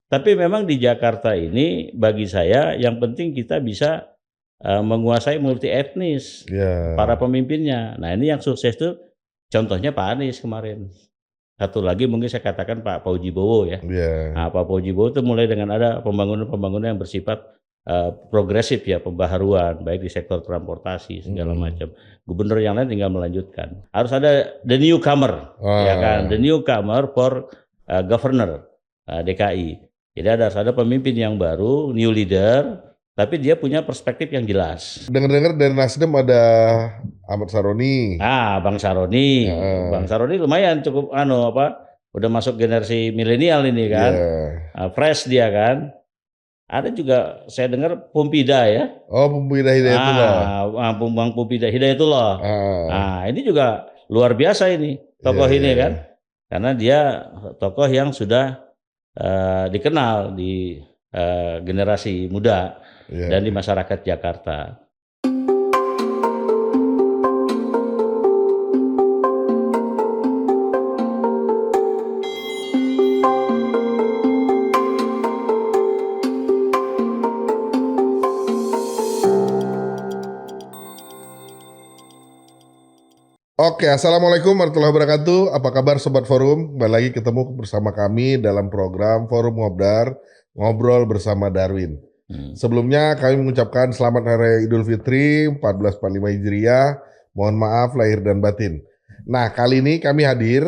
Tapi memang di Jakarta ini bagi saya yang penting kita bisa menguasai multi etnis para Ya, pemimpinnya. Nah ini yang sukses tuh contohnya Pak Anies kemarin. Satu lagi mungkin saya katakan Pak Fauji Bowo ya. ya. Nah, Pak Fauji Bowo itu mulai dengan ada pembangunan-pembangunan yang bersifat progresif ya, pembaharuan baik di sektor transportasi segala macam. Gubernur yang lain tinggal melanjutkan. Harus ada the newcomer, ya kan, the newcomer for governor DKI. Jadi harus ada pemimpin yang baru, new leader, tapi dia punya perspektif yang jelas. Dengar-dengar dari Nasdem ada Ahmad Saroni. Bang Saroni, Bang Saroni lumayan cukup udah masuk generasi milenial ini kan, fresh dia kan. Ada juga saya dengar Pumpida ya. Oh, Pumpida Hidayatullah. Bang Pumpida Hidayatullah. Nah ini juga luar biasa ini tokoh ini kan, karena dia tokoh yang sudah dikenal di generasi muda dan di masyarakat Jakarta. Oke, Assalamualaikum warahmatullahi wabarakatuh. Apa kabar Sobat Forum? Kembali lagi ketemu bersama kami dalam program Forum Ngobdar, Ngobrol bersama Darwin. Sebelumnya kami mengucapkan selamat Hari Raya Idul Fitri 1445 Hijriah. Mohon maaf lahir dan batin. Nah, kali ini kami hadir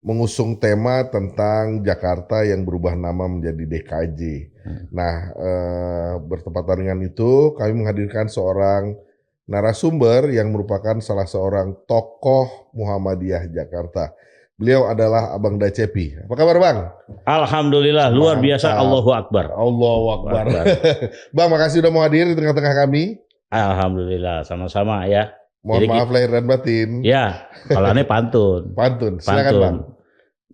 mengusung tema tentang Jakarta yang berubah nama menjadi DKJ. Nah, bertepatan dengan itu kami menghadirkan seorang narasumber yang merupakan salah seorang tokoh Muhammadiyah Jakarta. Beliau adalah Abang Dacepi. Apa kabar Bang? Alhamdulillah, luar biasa. Allahu Akbar. Allahu Akbar. Bang, makasih udah mau hadir di tengah-tengah kami. Alhamdulillah, sama-sama ya. Mohon maaf lahir dan batin. Ya, kalau aneh pantun. Pantun, silakan Bang.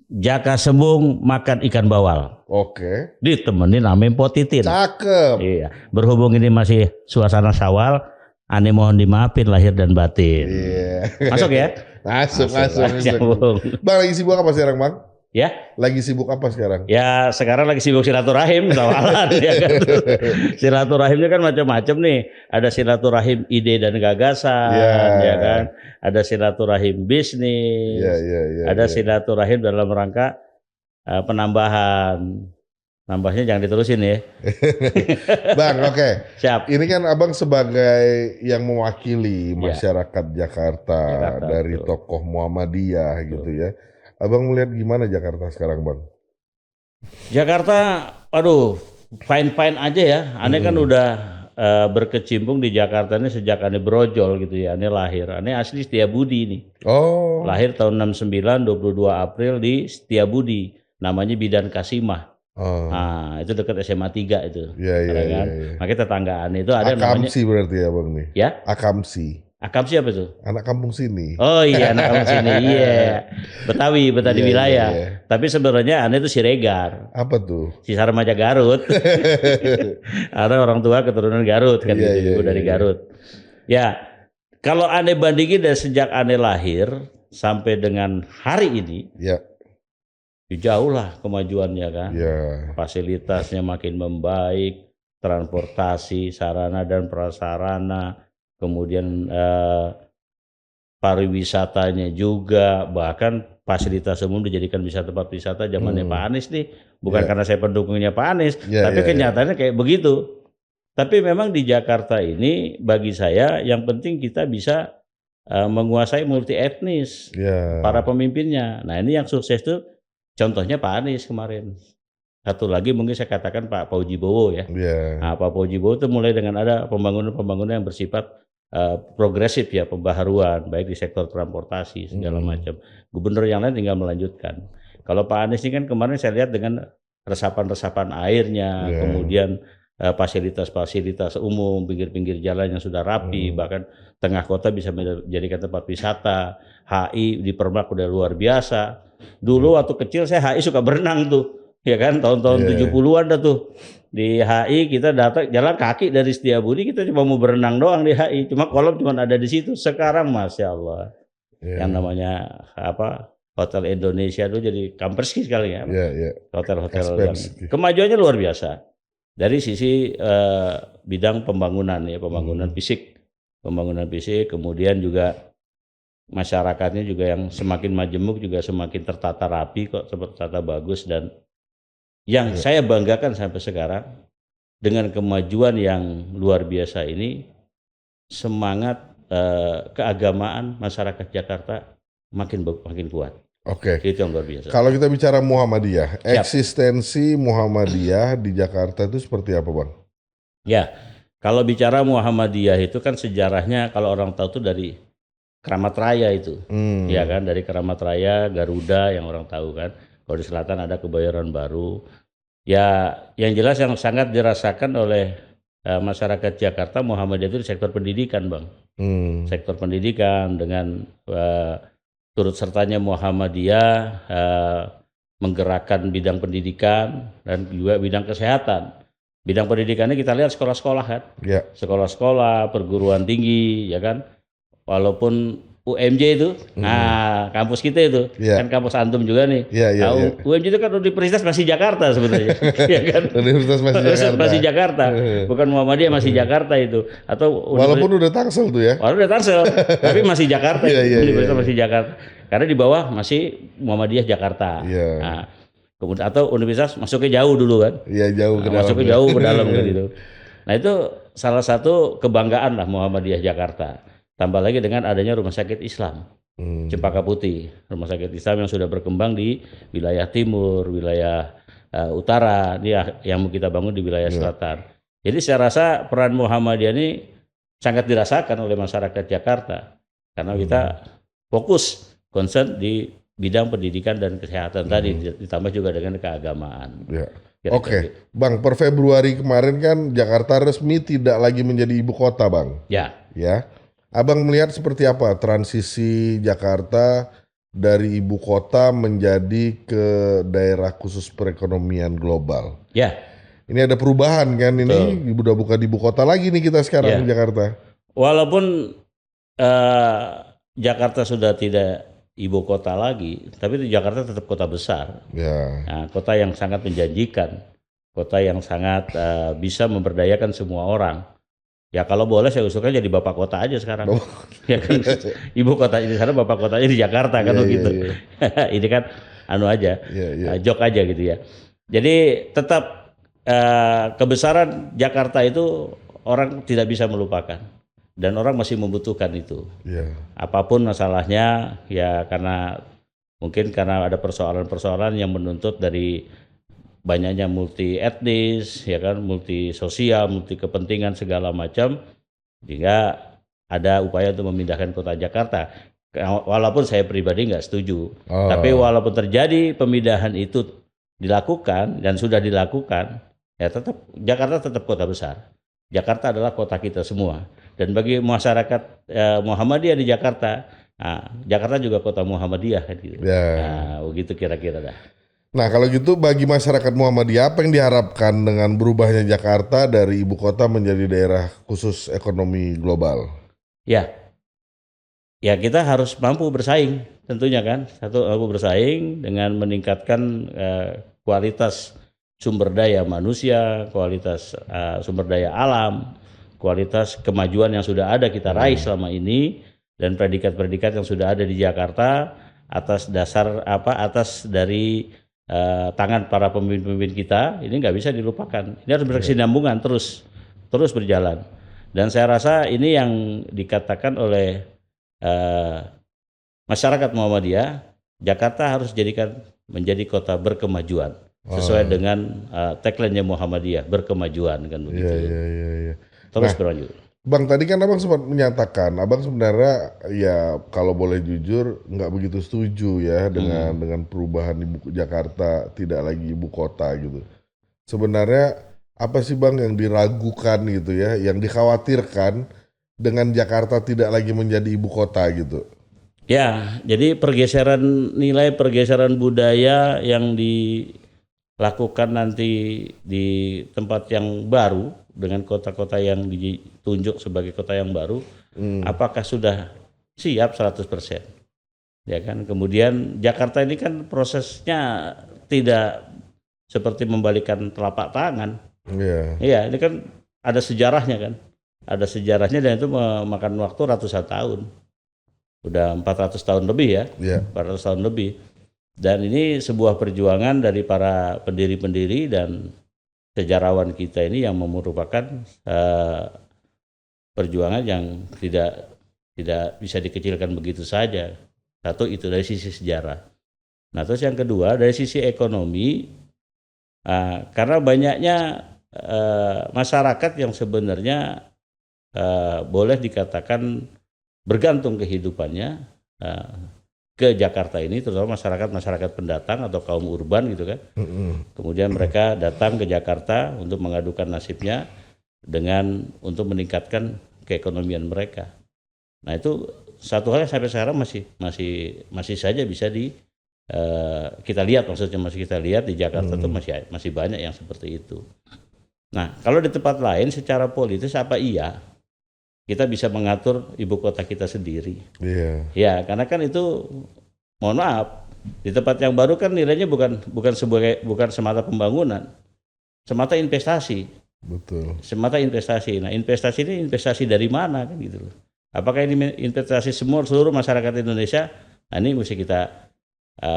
Jaka sembung makan ikan bawal. Oke. Ditemenin ame potitin. Cakep. Iya. Berhubung ini masih suasana Syawal, aneh mohon dimaafin lahir dan batin. Iya. Masuk ya? Masuk. Bang lagi sibuk apa sekarang Bang? Ya? Lagi sibuk apa sekarang? Ya sekarang lagi sibuk silaturahim sawalan ya kan. Silaturahimnya kan macam-macam nih. Ada silaturahim ide dan gagasan, ya kan. Ada silaturahim bisnis. Ada silaturahim dalam rangka penambahan. Nambahnya jangan diterusin ya. Bang, oke. Siap. Ini kan Abang sebagai yang mewakili masyarakat Jakarta dari tokoh Muhammadiyah gitu ya. Abang melihat gimana Jakarta sekarang Bang? Jakarta, aduh, fine-fine aja ya. Aneh kan udah berkecimpung di Jakarta ini sejak aneh brojol gitu ya. Aneh lahir. Aneh asli Setiabudi nih. Oh. Lahir tahun 69, 22 April di Setiabudi. Namanya Bidan Kasimah. Nah, itu dekat SMA 3 itu. Iya. Makanya tetanggaan itu ada namanya. Akamsi berarti ya Bang nih. Ya? Akamsi. Akamsi apa tuh? Anak kampung sini. Oh iya, anak kampung sini. Iya. Betawi wilayah. Iya. Tapi sebenarnya aneh itu Siregar. Apa tuh? Sisa remaja Garut. Ada orang tua keturunan Garut kan gitu, dari Garut. Ya, kalau aneh bandingin dari sejak aneh lahir sampai dengan hari ini. Ya. Jauh lah kemajuannya kan. Ya. Fasilitasnya makin membaik, transportasi, sarana dan prasarana, kemudian pariwisatanya juga, bahkan fasilitas umum dijadikan bisa tempat wisata zamannya Pak Anies nih. Bukan karena saya pendukungnya Pak Anies, tapi kenyataannya kayak begitu. Tapi memang di Jakarta ini bagi saya yang penting kita bisa menguasai multi etnis para pemimpinnya. Nah ini yang sukses tuh contohnya Pak Anies kemarin. Satu lagi mungkin saya katakan Pak Fauji Bowo ya. Nah, Pak Fauji Bowo itu mulai dengan ada pembangunan-pembangunan yang bersifat progresif ya, pembaharuan baik di sektor transportasi segala macam. Gubernur yang lain tinggal melanjutkan. Kalau Pak Anies ini kan kemarin saya lihat dengan resapan-resapan airnya, kemudian fasilitas-fasilitas umum, pinggir-pinggir jalan yang sudah rapi, bahkan tengah kota bisa menjadikan tempat wisata. HI di Permak udah luar biasa. Dulu waktu kecil saya HI suka berenang tuh, ya kan, tahun-tahun 70-an dah tuh. Di HI kita datang jalan kaki dari Setiabudi, kita cuma mau berenang doang di HI. Cuma kolam cuma ada di situ. Sekarang Masya Allah, yang namanya hotel Indonesia dulu jadi Kaspersky sekali ya. Hotel-hotel yang Kaspersky. kemajuannya luar biasa. Dari sisi bidang pembangunan ya, pembangunan fisik, kemudian juga masyarakatnya juga yang semakin majemuk juga semakin tertata rapi kok, tertata bagus, dan yang saya banggakan sampai sekarang dengan kemajuan yang luar biasa ini, semangat keagamaan masyarakat Jakarta makin kuat. Oke. Itu yang luar biasa. Kalau kita bicara Muhammadiyah, eksistensi Muhammadiyah di Jakarta itu seperti apa, Bang? Ya, kalau bicara Muhammadiyah itu kan sejarahnya kalau orang tahu tuh dari Keramat Raya itu, ya kan, dari Keramat Raya, Garuda yang orang tahu kan. Kalau di selatan ada Kebayoran Baru. Ya, yang jelas yang sangat dirasakan oleh masyarakat Jakarta Muhammadiyah itu di sektor pendidikan, Bang. Sektor pendidikan dengan turut sertanya Muhammadiyah menggerakkan bidang pendidikan dan juga bidang kesehatan. Bidang pendidikannya kita lihat sekolah-sekolah kan, sekolah-sekolah, perguruan tinggi, ya kan. Walaupun UMJ itu, nah kampus kita itu kan kampus antum juga nih. UMJ itu kan Universitas masih Jakarta sebenarnya, ya kan? Universitas masih Jakarta, bukan Muhammadiyah, masih Jakarta itu. Atau walaupun udah Tangsel tuh ya. Walaupun udah Tangsel, tapi masih Jakarta. Universitas masih Jakarta, karena di bawah masih Muhammadiyah Jakarta. Nah, kemudian atau universitas masuknya jauh dulu kan? Iya, jauh ke dalam. Masuknya jauh ke dalam kan itu. Nah itu salah satu kebanggaan lah Muhammadiyah Jakarta. Tambah lagi dengan adanya Rumah Sakit Islam Cempaka Putih, Rumah Sakit Islam yang sudah berkembang di wilayah timur, wilayah utara, ini yang kita bangun di wilayah selatan. Jadi saya rasa peran Muhammadiyah ini sangat dirasakan oleh masyarakat Jakarta karena kita fokus concern di bidang pendidikan dan kesehatan tadi, ditambah juga dengan keagamaan. Oke, Bang, per Februari kemarin kan Jakarta resmi tidak lagi menjadi ibu kota, Bang. Ya. Abang melihat seperti apa transisi Jakarta dari ibu kota menjadi ke daerah khusus perekonomian global? Ini ada perubahan kan, ini udah bukan ibu kota lagi nih kita sekarang di Jakarta. Walaupun Jakarta sudah tidak ibu kota lagi, tapi Jakarta tetap kota besar. Nah, kota yang sangat menjanjikan, kota yang sangat bisa memberdayakan semua orang. Ya kalau boleh saya usulkan jadi bapak kota aja sekarang. Ya kan, ibu kota di sana, bapak kotanya di Jakarta kan begitu. Ini kan jok aja gitu ya. Jadi tetap kebesaran Jakarta itu orang tidak bisa melupakan dan orang masih membutuhkan itu. Apapun masalahnya ya, karena mungkin karena ada persoalan-persoalan yang menuntut dari banyaknya multi etnis, ya kan, multi sosial, multi kepentingan segala macam, sehingga ada upaya untuk memindahkan kota Jakarta. Walaupun saya pribadi nggak setuju, tapi walaupun terjadi pemindahan itu dilakukan dan sudah dilakukan, ya tetap Jakarta tetap kota besar. Jakarta adalah kota kita semua. Dan bagi masyarakat Muhammadiyah di Jakarta, Jakarta juga kota Muhammadiyah kan gitu. Nah, begitu kira-kira dah. Nah kalau gitu bagi masyarakat Muhammadiyah apa yang diharapkan dengan berubahnya Jakarta dari ibu kota menjadi daerah khusus ekonomi global? Ya kita harus mampu bersaing tentunya kan. Satu, mampu bersaing dengan meningkatkan kualitas sumber daya manusia, kualitas sumber daya alam, kualitas kemajuan yang sudah ada kita raih selama ini, dan predikat-predikat yang sudah ada di Jakarta atas dasar atas dari tangan para pemimpin-pemimpin kita, ini nggak bisa dilupakan. Ini harus berkesinambungan terus berjalan. Dan saya rasa ini yang dikatakan oleh masyarakat Muhammadiyah, Jakarta harus menjadi kota berkemajuan sesuai dengan tagline-nya Muhammadiyah, berkemajuan kan begitu. Terus berlanjut. Bang, tadi kan abang sempat menyatakan, abang sebenarnya ya kalau boleh jujur nggak begitu setuju ya dengan perubahan ibu Jakarta tidak lagi ibu kota gitu. Sebenarnya apa sih Bang yang diragukan gitu ya, yang dikhawatirkan dengan Jakarta tidak lagi menjadi ibu kota gitu? Ya, jadi pergeseran budaya yang dilakukan nanti di tempat yang baru, dengan kota-kota yang ditunjuk sebagai kota yang baru, apakah sudah siap 100%? ya kan. Kemudian Jakarta ini kan prosesnya tidak seperti membalikan telapak tangan. Iya, ini kan ada sejarahnya kan. Ada sejarahnya dan itu memakan waktu ratusan tahun. Udah 400 tahun lebih ya. 400 tahun lebih. Dan ini sebuah perjuangan dari para pendiri-pendiri dan sejarawan kita ini yang merupakan perjuangan yang tidak bisa dikecilkan begitu saja. Satu itu dari sisi sejarah. Nah terus yang kedua dari sisi ekonomi, karena banyaknya masyarakat yang sebenarnya boleh dikatakan bergantung kehidupannya ke Jakarta ini, terutama masyarakat pendatang atau kaum urban gitu kan. Kemudian mereka datang ke Jakarta untuk mengadukan nasibnya untuk meningkatkan keekonomian mereka. Nah itu satu hal yang sampai sekarang masih saja bisa kita lihat, maksudnya masih kita lihat di Jakarta tuh masih banyak yang seperti itu. Nah kalau di tempat lain secara politis apa iya kita bisa mengatur ibu kota kita sendiri? Ya karena kan itu, mohon maaf, di tempat yang baru kan nilainya bukan semata pembangunan, semata investasi. Betul. Semata investasi. Nah investasi ini investasi dari mana kan gitu loh? Apakah ini investasi seluruh masyarakat Indonesia? Nah ini mesti kita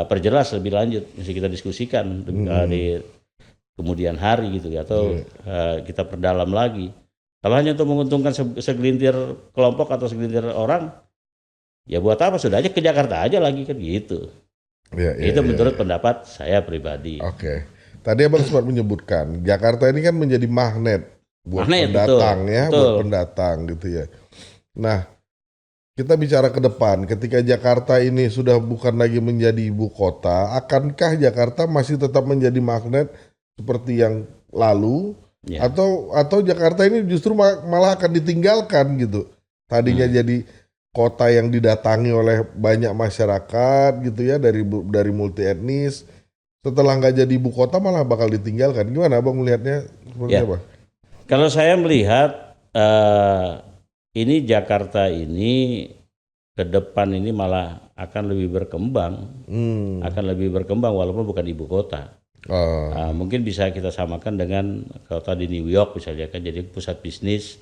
perjelas lebih lanjut, mesti kita diskusikan di kemudian hari gitu ya, atau kita perdalam lagi. Kalau hanya untuk menguntungkan segelintir kelompok atau segelintir orang, ya buat apa? Sudah aja ke Jakarta aja lagi kan gitu. Itu menurut pendapat saya pribadi. Oke. Tadi Abang sempat menyebutkan Jakarta ini kan menjadi magnet buat pendatang, betul, buat pendatang gitu ya. Nah, kita bicara ke depan, ketika Jakarta ini sudah bukan lagi menjadi ibu kota, akankah Jakarta masih tetap menjadi magnet seperti yang lalu? Atau Jakarta ini justru malah akan ditinggalkan gitu. Tadinya jadi kota yang didatangi oleh banyak masyarakat gitu ya, dari multi etnis. Setelah nggak jadi ibu kota malah bakal ditinggalkan. Gimana Abang melihatnya? Apa? Kalau saya melihat ini Jakarta ini ke depan ini malah akan lebih berkembang, walaupun bukan ibu kota. Mungkin bisa kita samakan dengan kota di New York misalnya kan, jadi pusat bisnis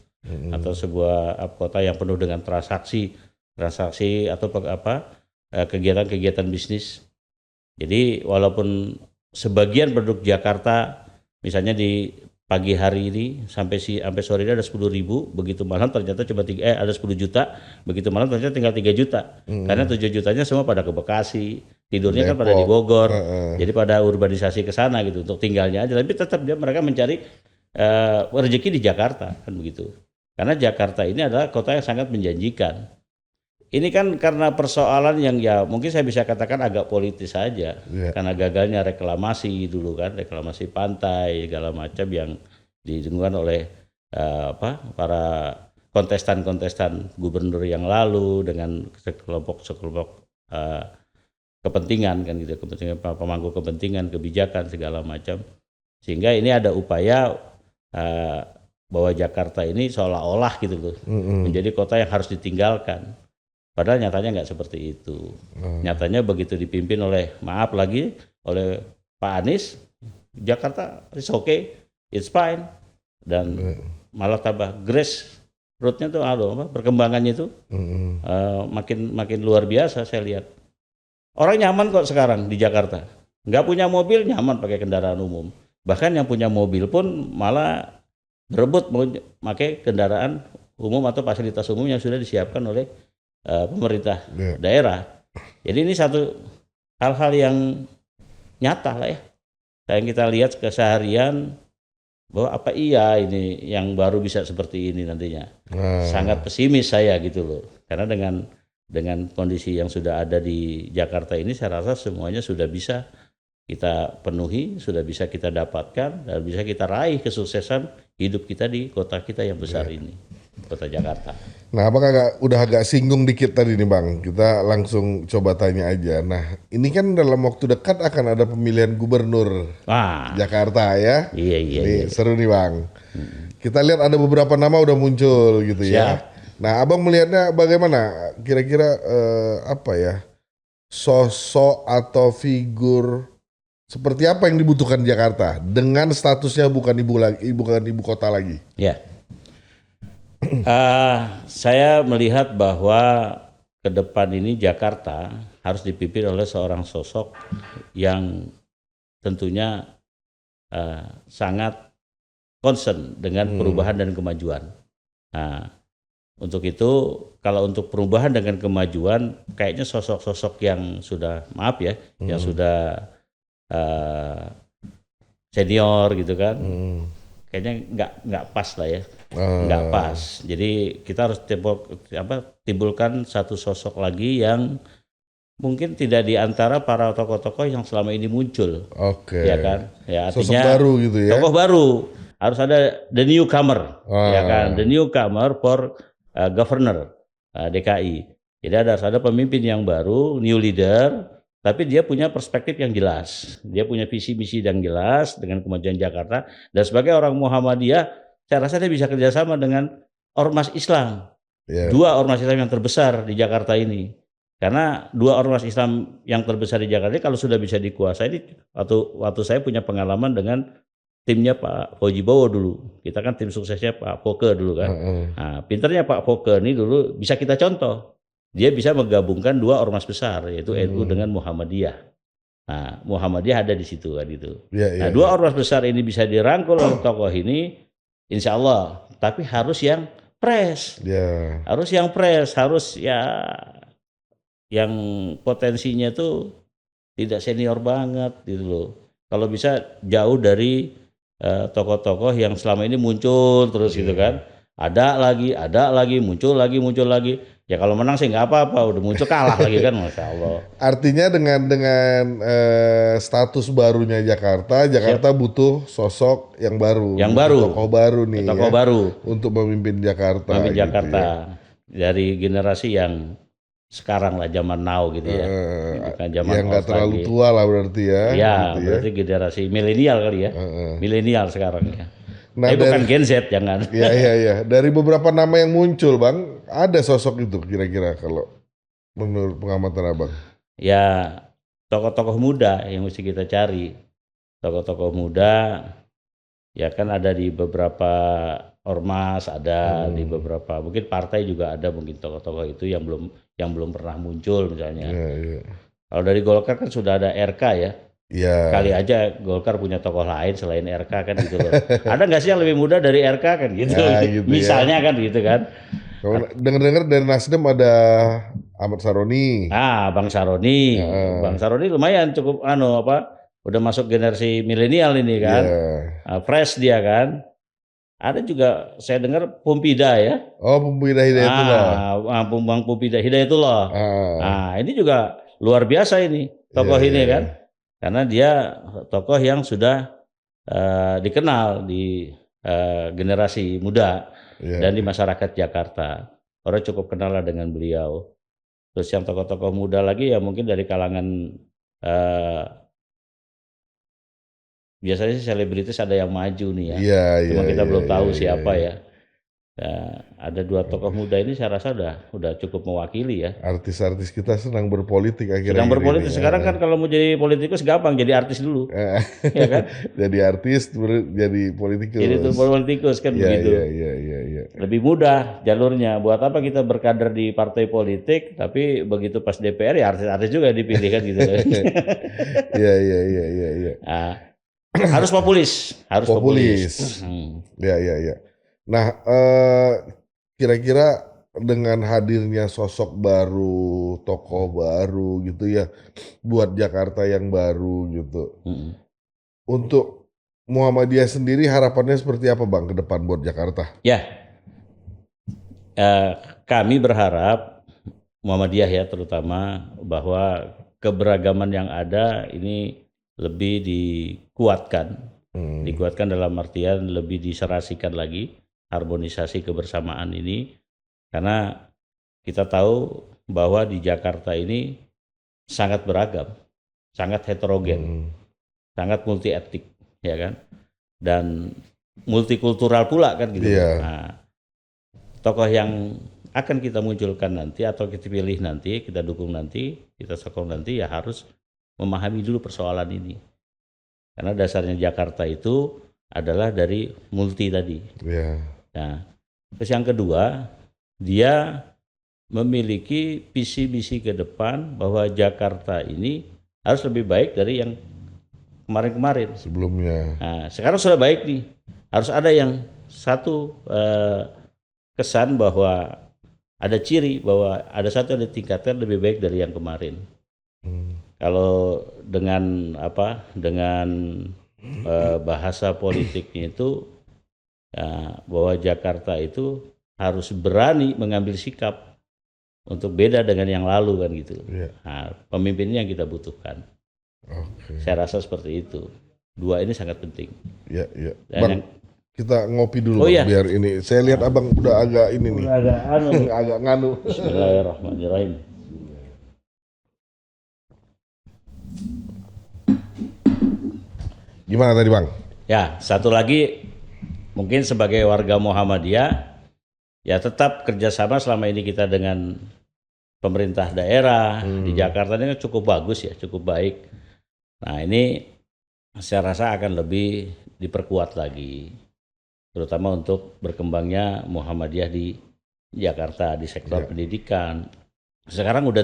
atau sebuah kota yang penuh dengan transaksi atau kegiatan-kegiatan bisnis. Jadi walaupun sebagian penduduk Jakarta misalnya di pagi hari ini sampai sore ini ada 10.000, begitu malam ternyata cuma ada 10 juta, begitu malam ternyata tinggal 3 juta. Karena 7 jutanya semua pada ke Bekasi, tidurnya Depok, kan pada di Bogor. Jadi pada urbanisasi ke sana gitu untuk tinggalnya aja, tapi tetap mereka mencari rezeki di Jakarta kan begitu. Karena Jakarta ini adalah kota yang sangat menjanjikan. Ini kan karena persoalan yang ya mungkin saya bisa katakan agak politis saja, karena gagalnya reklamasi dulu kan, reklamasi pantai segala macam yang didengarkan oleh para kontestan gubernur yang lalu dengan sekelompok kepentingan kan gitu, pemangku kepentingan, kebijakan segala macam, sehingga ini ada upaya bahwa Jakarta ini seolah-olah gitu loh menjadi kota yang harus ditinggalkan. Padahal nyatanya nggak seperti itu. Nyatanya begitu dipimpin oleh Pak Anies, Jakarta is okay, it's fine, dan malah tambah grace roadnya tuh perkembangannya itu makin luar biasa saya lihat. Orang nyaman kok sekarang di Jakarta, nggak punya mobil nyaman pakai kendaraan umum. Bahkan yang punya mobil pun malah berebut mau pakai kendaraan umum atau fasilitas umum yang sudah disiapkan oleh pemerintah daerah. Jadi ini satu hal-hal yang nyata lah ya, yang kita lihat keseharian, bahwa apa iya ini yang baru bisa seperti ini nantinya. Sangat pesimis saya gitu loh, karena dengan kondisi yang sudah ada di Jakarta ini saya rasa semuanya sudah bisa kita penuhi, sudah bisa kita dapatkan, dan bisa kita raih kesuksesan hidup kita di kota kita yang besar ini, kota Jakarta. Nah, Abang udah agak singgung dikit tadi nih Bang, kita langsung coba tanya aja. Nah, ini kan dalam waktu dekat akan ada pemilihan gubernur Jakarta ya. Iya. Seru nih Bang. Kita lihat ada beberapa nama udah muncul gitu ya. Nah, Abang melihatnya bagaimana? Kira-kira apa ya? sosok atau figur seperti apa yang dibutuhkan Jakarta dengan statusnya bukan ibu kota lagi? Ya, saya melihat bahwa ke depan ini Jakarta harus dipimpin oleh seorang sosok yang tentunya sangat concern dengan perubahan dan kemajuan. Nah, untuk itu, kalau untuk perubahan dengan kemajuan, kayaknya sosok-sosok yang sudah, maaf ya, yang sudah senior gitu kan, kayaknya nggak pas lah ya, nggak pas. Jadi kita harus timbulkan satu sosok lagi yang mungkin tidak di antara para tokoh-tokoh yang selama ini muncul. Oke. Ya kan? Ya, artinya sosok baru gitu ya. Tokoh baru. Harus ada the newcomer, ya kan? The newcomer for governor DKI. Jadi harus ada pemimpin yang baru, new leader, tapi dia punya perspektif yang jelas. Dia punya visi misi yang jelas dengan kemajuan Jakarta. Dan sebagai orang Muhammadiyah, saya rasa dia bisa kerjasama dengan ormas Islam. Dua ormas Islam yang terbesar di Jakarta ini. Karena dua ormas Islam yang terbesar di Jakarta ini kalau sudah bisa dikuasai, waktu saya punya pengalaman dengan timnya Pak Fauji Bowo dulu. Kita kan tim suksesnya Pak Foke dulu kan. Nah, pinternya Pak Foke ini dulu bisa kita contoh. Dia bisa menggabungkan dua ormas besar yaitu NU dengan Muhammadiyah. Nah, Muhammadiyah ada di situ kan itu. Nah, dua ormas besar ini bisa dirangkul oleh tokoh ini, insya Allah. Tapi harus yang fresh. Harus yang fresh, harus ya yang potensinya tuh tidak senior banget gitu loh. Kalau bisa jauh dari tokoh-tokoh yang selama ini muncul terus gitu kan. Ada lagi, muncul lagi. Ya kalau menang sih nggak apa-apa, udah muncul kalah lagi kan, Masya Allah. Artinya dengan status barunya Jakarta butuh sosok yang baru. Tokoh baru nih. Tokoh baru. Untuk memimpin Jakarta. Memimpin Jakarta. Dari generasi yang sekarang lah, zaman now gitu ya. Bukan zaman yang nggak terlalu tua lah berarti ya. Ya, gitu berarti ya. Generasi milenial kali ya. Milenial sekarang ya. Nah, bukan Gen Z, jangan. Iya. Dari beberapa nama yang muncul Bang, ada sosok itu kira-kira kalau menurut pengamatan Abang? Ya, tokoh-tokoh muda yang mesti kita cari. Tokoh-tokoh muda, ya kan ada di beberapa ormas, ada di beberapa, mungkin partai juga ada mungkin tokoh-tokoh itu yang belum pernah muncul misalnya. Kalau dari Golkar kan sudah ada RK ya. Kali aja Golkar punya tokoh lain selain RK kan gitu loh. Ada nggak sih yang lebih muda dari RK kan gitu? Gitu misalnya kan gitu kan. Dengar-dengar dari Nasdem ada Ahmad Saroni. Bang Saroni. Bang Saroni lumayan cukup udah masuk generasi milenial ini kan. Fresh dia kan. Ada juga saya dengar Pumpida ya. Pumpida Hidayatullah. Bang Pumpida Hidayatullah. Ini juga luar biasa ini tokoh ini kan. Karena dia tokoh yang sudah dikenal di generasi muda dan di masyarakat Jakarta. Orang cukup kenal lah dengan beliau. Terus yang tokoh-tokoh muda lagi ya mungkin dari kalangan biasanya selebritis ada yang maju nih ya. Cuma kita belum tahu siapa ya. Ada dua tokoh muda ini saya rasa udah cukup mewakili ya. Artis-artis kita senang berpolitik akhirnya. Sedang berpolitik sekarang kan kalau mau jadi politikus gampang, jadi artis dulu. Ya kan? Jadi artis jadi politikus. Jadi politikus kan begitu. Iya. Lebih mudah jalurnya. Buat apa kita berkader di partai politik tapi begitu pas DPR ya artis-artis juga dipilih kan gitu. Iya. Harus populis. Iya. Nah, kira-kira dengan hadirnya sosok baru, tokoh baru gitu ya, buat Jakarta yang baru gitu. Untuk Muhammadiyah sendiri harapannya seperti apa Bang ke depan buat Jakarta? Ya, kami berharap Muhammadiyah ya terutama bahwa keberagaman yang ada ini lebih dikuatkan. Dikuatkan dalam artian lebih diserasikan lagi. Harmonisasi kebersamaan ini karena kita tahu bahwa di Jakarta ini sangat beragam, sangat heterogen, sangat multi etnik ya kan, dan multikultural pula kan gitu. Nah, tokoh yang akan kita munculkan nanti atau kita pilih nanti, kita dukung nanti, kita sokong nanti ya harus memahami dulu persoalan ini. Karena dasarnya Jakarta itu adalah dari multi tadi. Yeah. Nah, terus yang kedua, dia memiliki visi misi ke depan bahwa Jakarta ini harus lebih baik dari yang kemarin-kemarin. Sebelumnya. Nah, sekarang sudah baik nih. Harus ada yang satu kesan bahwa ada ciri bahwa ada satu yang ditingkatkan lebih baik dari yang kemarin. Kalau dengan bahasa politiknya itu ya, bahwa Jakarta itu harus berani mengambil sikap untuk beda dengan yang lalu kan gitu. Yeah. Nah, pemimpin ini yang kita butuhkan. Okay. Saya rasa seperti itu. Dua ini sangat penting. Ya, ya. Bang, kita ngopi dulu iya. biar ini. Saya lihat Abang udah agak ini nih. Agak nganu. Bismillahirrahmanirrahim. Gimana tadi Bang? Ya, satu lagi mungkin sebagai warga Muhammadiyah ya tetap kerjasama selama ini kita dengan pemerintah daerah di Jakarta ini cukup bagus ya, cukup baik. Nah ini saya rasa akan lebih diperkuat lagi, terutama untuk berkembangnya Muhammadiyah di Jakarta di sektor pendidikan. Sekarang udah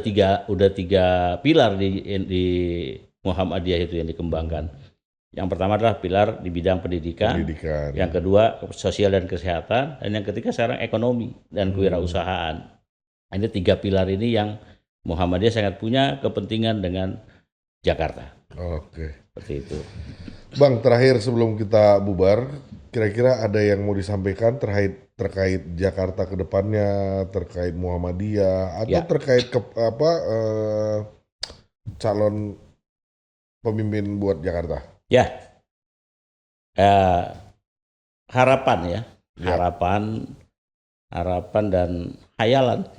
tiga pilar di Muhammadiyah itu yang dikembangkan. Yang pertama adalah pilar di bidang pendidikan. Yang kedua sosial dan kesehatan, dan yang ketiga sekarang ekonomi dan kewirausahaan. Ini tiga pilar ini yang Muhammadiyah sangat punya kepentingan dengan Jakarta. Oke. Seperti itu. Bang, terakhir sebelum kita bubar, kira-kira ada yang mau disampaikan terkait Jakarta ke depannya, terkait Muhammadiyah atau terkait calon pemimpin buat Jakarta? Ya, harapan ya, harapan dan hayalan.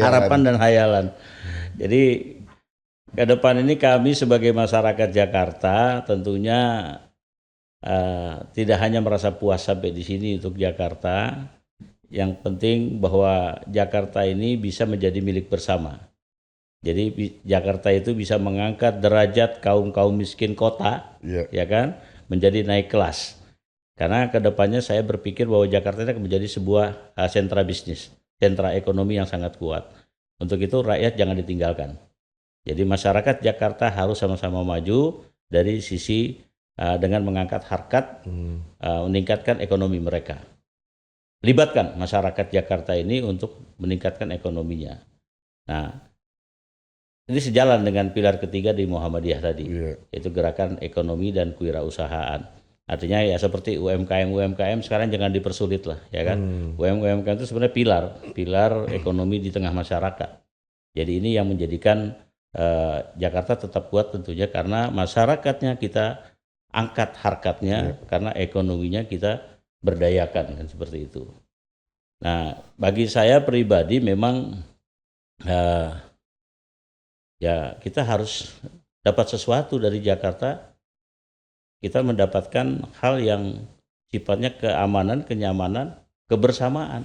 Harapan dan hayalan. Jadi ke depan ini kami sebagai masyarakat Jakarta tentunya tidak hanya merasa puas sampai di sini untuk Jakarta. Yang penting bahwa Jakarta ini bisa menjadi milik bersama. Jadi Jakarta itu bisa mengangkat derajat kaum miskin kota, ya kan, menjadi naik kelas. Karena kedepannya saya berpikir bahwa Jakarta ini akan menjadi sebuah sentra bisnis, sentra ekonomi yang sangat kuat. Untuk itu rakyat jangan ditinggalkan. Jadi masyarakat Jakarta harus sama-sama maju dari sisi dengan mengangkat harkat, meningkatkan ekonomi mereka. Libatkan masyarakat Jakarta ini untuk meningkatkan ekonominya. Nah, ini sejalan dengan pilar ketiga di Muhammadiyah tadi, yaitu gerakan ekonomi dan kewirausahaan. Artinya ya seperti UMKM sekarang jangan dipersulit lah, ya kan? UMKM itu sebenarnya pilar ekonomi di tengah masyarakat. Jadi ini yang menjadikan Jakarta tetap kuat tentunya karena masyarakatnya kita angkat harkatnya, karena ekonominya kita berdayakan kan seperti itu. Nah, bagi saya pribadi memang ya kita harus dapat sesuatu dari Jakarta. Kita mendapatkan hal yang sifatnya keamanan, kenyamanan, kebersamaan,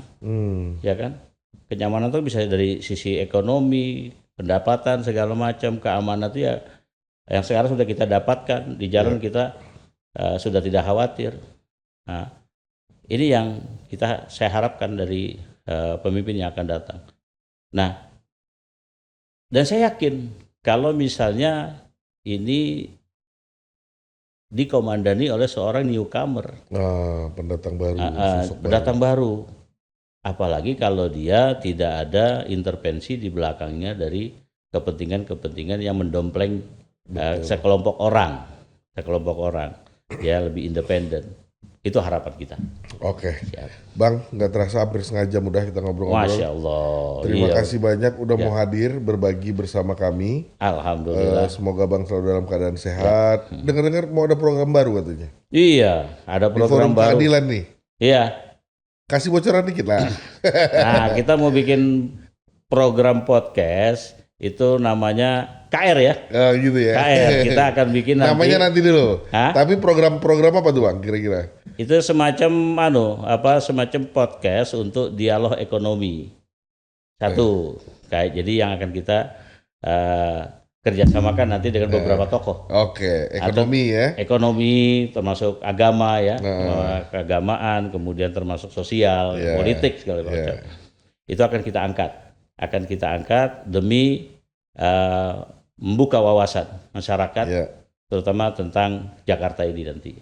ya kan? Kenyamanan itu bisa dari sisi ekonomi, pendapatan segala macam, keamanan itu ya yang sekarang sudah kita dapatkan di jalan kita sudah tidak khawatir. Nah, ini yang saya harapkan dari pemimpin yang akan datang. Nah, dan saya yakin kalau misalnya ini dikomandani oleh seorang newcomer, pendatang baru, pendatang baru, apalagi kalau dia tidak ada intervensi di belakangnya dari kepentingan-kepentingan yang mendompleng sekelompok orang, dia lebih independen. Itu harapan kita. Oke. Bang, nggak terasa hampir setengah jam udah kita ngobrol-ngobrol. Masya Allah. Terima kasih banyak udah mau hadir berbagi bersama kami. Alhamdulillah. Semoga Bang selalu dalam keadaan sehat. Dengar-dengar mau ada program baru katanya. Iya, ada program baru. Di Forum Keadilan nih. Iya. Kasih bocoran dikit lah. Nah, kita mau bikin program podcast itu namanya KR ya. Oh, gitu ya. KR kita akan bikin namanya nanti dulu. Hah? Tapi program apa tuh Bang kira-kira? Itu semacam semacam podcast untuk dialog ekonomi. Satu, kayak jadi yang akan kita kerjasamakan nanti dengan beberapa tokoh. Oke, ekonomi ya. Ekonomi termasuk agama ya, keagamaan, kemudian termasuk sosial, politik segala macam. Itu akan kita angkat demi membuka wawasan masyarakat, terutama tentang Jakarta ini nanti.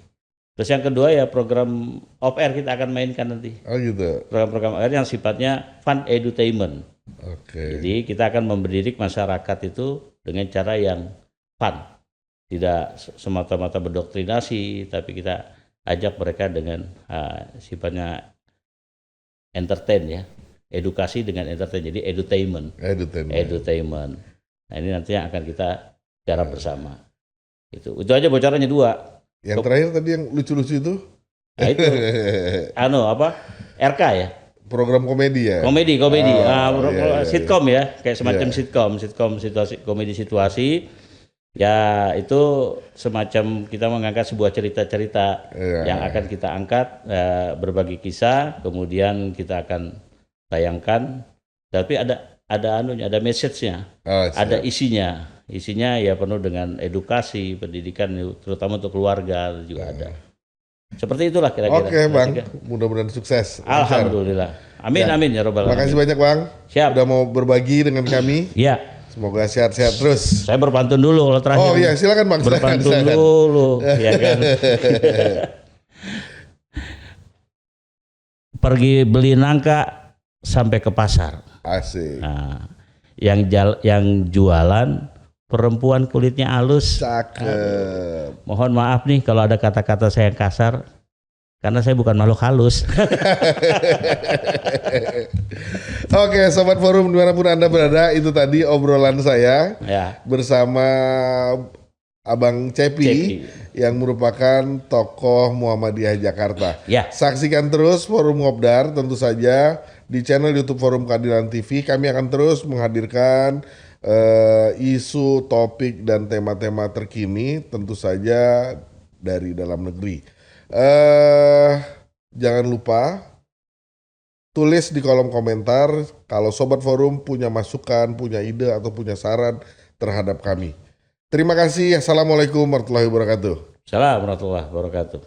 Terus yang kedua ya program off-air kita akan mainkan nanti. Oh gitu. Program off-air yang sifatnya fun edutainment. Oke. Jadi kita akan mendidik masyarakat itu dengan cara yang fun. Tidak semata-mata berdoktrinasi, tapi kita ajak mereka dengan sifatnya entertain ya. Edukasi dengan entertain. Jadi edutainment. Nah ini nanti yang akan kita garap bersama. Itu aja bocorannya 2. Yang terakhir tadi yang lucu-lucu itu? Nah itu, RK ya? Program komedi ya? Komedi. Sitkom ya, kayak semacam sitkom situasi, komedi situasi. Ya itu semacam kita mengangkat sebuah cerita-cerita yang akan kita angkat, berbagi kisah, kemudian kita akan tayangkan. Tapi ada message-nya, ada isinya. Isinya ya penuh dengan edukasi, pendidikan, terutama untuk keluarga juga ada. Seperti itulah kira-kira. Oke Bang, mudah-mudahan sukses. Alhamdulillah. Amin ya robbal alamin. Makasih banyak Bang. Siap. Udah mau berbagi dengan kami. Iya. Semoga sehat-sehat terus. Saya berpantun dulu kalau terakhir. Oh iya, silakan Bang. Berpantun dulu, ya kan. Pergi beli nangka sampai ke pasar. Asik. Nah, yang jualan perempuan kulitnya halus. Cakep. Mohon maaf nih kalau ada kata-kata saya yang kasar, karena saya bukan makhluk halus. Oke, Sobat Forum dimanapun Anda berada, itu tadi obrolan saya bersama Abang Cepi yang merupakan tokoh Muhammadiyah Jakarta. Saksikan terus Forum Ngobdar tentu saja di channel YouTube Forum Keadilan TV. Kami akan terus menghadirkan isu, topik, dan tema-tema terkini tentu saja dari dalam negeri. Jangan lupa tulis di kolom komentar kalau Sobat Forum punya masukan, punya ide, atau punya saran terhadap kami. Terima kasih. Assalamualaikum warahmatullahi wabarakatuh. Assalamualaikum warahmatullahi wabarakatuh.